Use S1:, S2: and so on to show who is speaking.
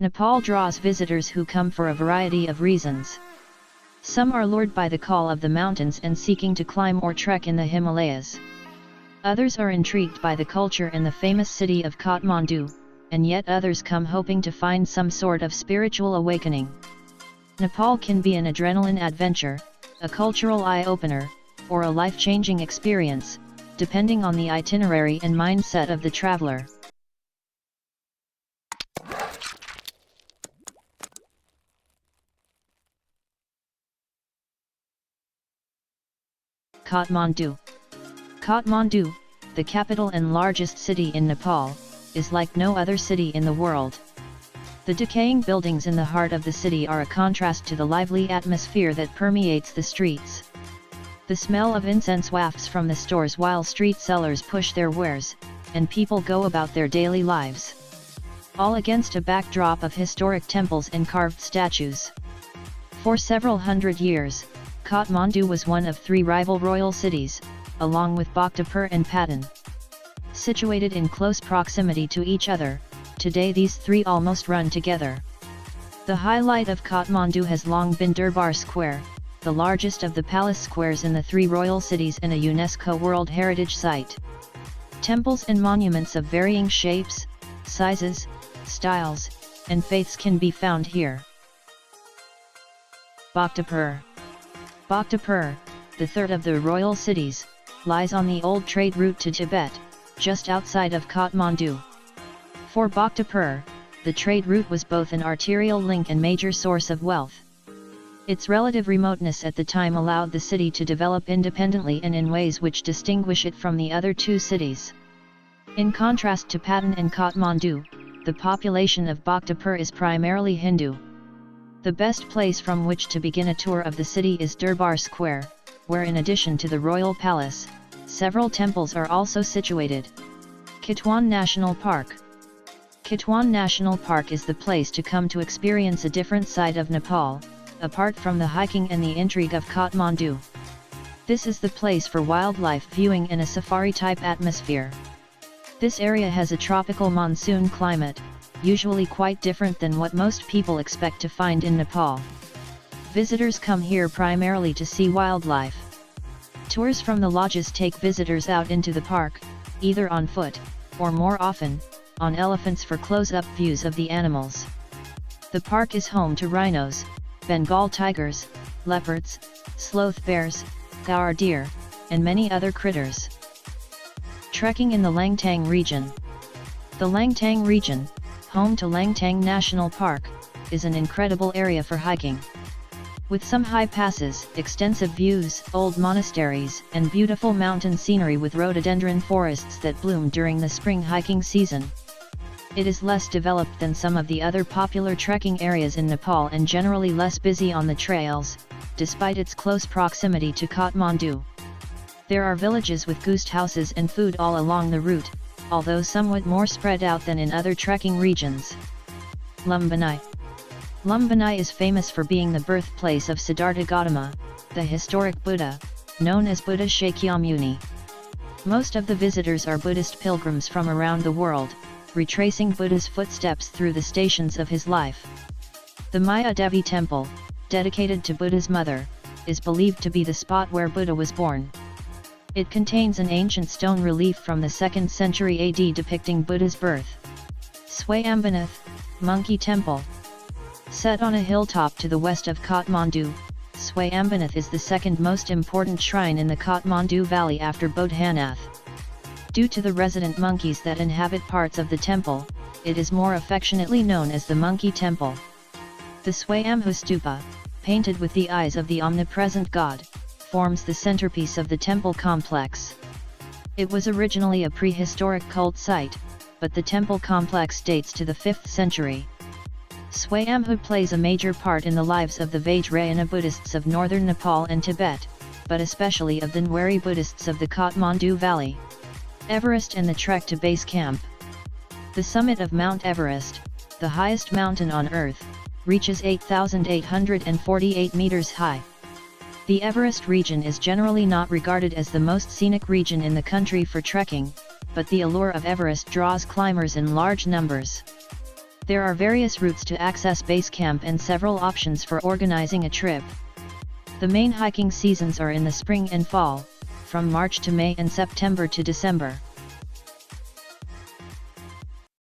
S1: Nepal draws visitors who come for a variety of reasons. Some are lured by the call of the mountains and seeking to climb or trek in the Himalayas. Others are intrigued by the culture in the famous city of Kathmandu, and yet others come hoping to find some sort of spiritual awakening. Nepal can be an adrenaline adventure, a cultural eye-opener, or a life-changing experience, depending on the itinerary and mindset of the traveler. Kathmandu. Kathmandu, the capital and largest city in Nepal, is like no other city in the world. The decaying buildings in the heart of the city are a contrast to the lively atmosphere that permeates the streets. The smell of incense wafts from the stores while street sellers push their wares, and people go about their daily lives. All against a backdrop of historic temples and carved statues. For several hundred years, Kathmandu was one of three rival royal cities, along with Bhaktapur and Patan. Situated in close proximity to each other, today these three almost run together. The highlight of Kathmandu has long been Durbar Square, the largest of the palace squares in the three royal cities and a UNESCO World Heritage Site. Temples and monuments of varying shapes, sizes, styles, and faiths can be found here. Bhaktapur. Bhaktapur, the third of the royal cities, lies on the old trade route to Tibet, just outside of Kathmandu. For Bhaktapur, the trade route was both an arterial link and major source of wealth. Its relative remoteness at the time allowed the city to develop independently and in ways which distinguish it from the other two cities. In contrast to Patan and Kathmandu, the population of Bhaktapur is primarily Hindu. The best place from which to begin a tour of the city is Durbar Square, where in addition to the royal palace, several temples are also situated. Chitwan National Park. Chitwan National Park is the place to come to experience a different side of Nepal, apart from the hiking and the intrigue of Kathmandu. This is the place for wildlife viewing in a safari-type atmosphere. This area has a tropical monsoon climate, usually quite different than what most people expect to find in Nepal. Visitors come here primarily to see wildlife. Tours from the lodges take visitors out into the park, either on foot, or more often, on elephants for close-up views of the animals. The park is home to rhinos, Bengal tigers, leopards, sloth bears, gaur deer, and many other critters. Trekking in the Langtang region. The Langtang region, home to Langtang National Park, is an incredible area for hiking. With some high passes, extensive views, old monasteries, and beautiful mountain scenery with rhododendron forests that bloom during the spring hiking season. It is less developed than some of the other popular trekking areas in Nepal and generally less busy on the trails, despite its close proximity to Kathmandu. There are villages with guest houses and food all along the route, although somewhat more spread out than in other trekking regions. Lumbini. Lumbini is famous for being the birthplace of Siddhartha Gautama, the historic Buddha, known as Buddha Shakyamuni. Most of the visitors are Buddhist pilgrims from around the world, retracing Buddha's footsteps through the stations of his life. The Maya Devi Temple, dedicated to Buddha's mother, is believed to be the spot where Buddha was born. It contains an ancient stone relief from the 2nd century AD depicting Buddha's birth. Swayambanath, Monkey Temple. Set on a hilltop to the west of Kathmandu, Swayambanath is the second most important shrine in the Kathmandu Valley after Bodhanath. Due to the resident monkeys that inhabit parts of the temple, it is more affectionately known as the Monkey Temple. The Swayambhu Stupa, painted with the eyes of the omnipresent god, forms the centerpiece of the temple complex. It was originally a prehistoric cult site, but the temple complex dates to the 5th century. Swayambhu plays a major part in the lives of the Vajrayana Buddhists of northern Nepal and Tibet, but especially of the Nwari Buddhists of the Kathmandu Valley. Everest and the trek to base camp. The summit of Mount Everest, the highest mountain on Earth, reaches 8,848 meters high. The Everest region is generally not regarded as the most scenic region in the country for trekking, but the allure of Everest draws climbers in large numbers. There are various routes to access base camp and several options for organizing a trip. The main hiking seasons are in the spring and fall, from March to May and September to December.